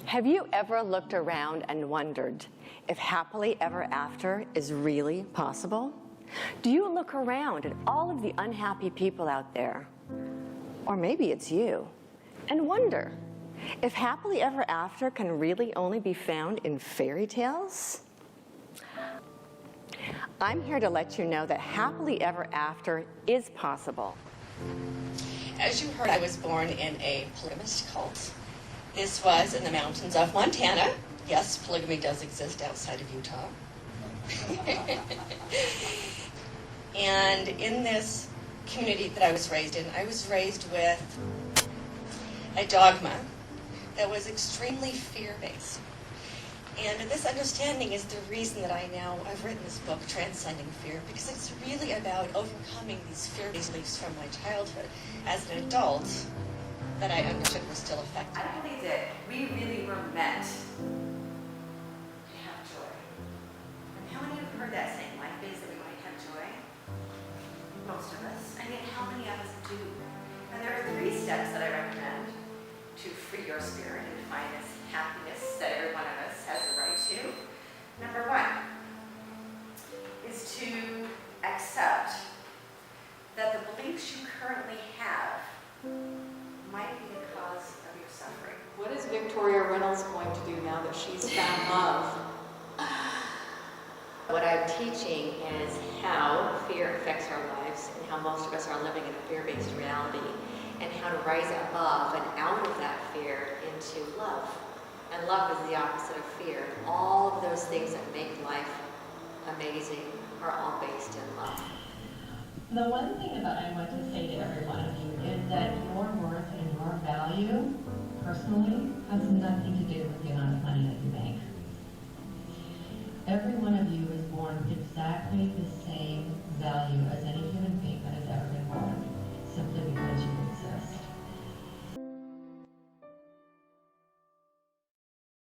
Have you ever looked around and wondered if happily ever after is really possible? Do you look around at all of the unhappy people out there, or maybe it's you, and wonder if happily ever after can really only be found in fairy tales? I'm here to let you know that happily ever after is possible. As you heard, I was born in a polygamist cult. This was in the mountains of Montana. Yes, polygamy does exist outside of Utah. And in this community that I was raised in, I was raised with a dogma that was extremely fear-based. And this understanding is the reason that I've written this book, Transcending Fear, because it's really about overcoming these fear-based beliefs from my childhood as an adult that I understood were still effective. I believe that we really were meant to have joy. And how many of you have heard that saying, life is that we might have joy? Most of us. And yet how many of us do? And there are 3 steps that I recommend to free your spirit and find this happiness that every one of us has the right to. Number 1 is to accept that the beliefs you currently have might be the cause of your suffering. What is Victoria Reynolds going to do now that she's found love? What I'm teaching is how fear affects our lives and how most of us are living in a fear-based reality, and how to rise above and out of that fear into love. And love is the opposite of fear. All of those things that make life amazing are all based in love. The one thing that I want to say to every one of you is that your worth and your value, personally, has nothing to do with the amount of money that you make. Every one of you is born with exactly the same value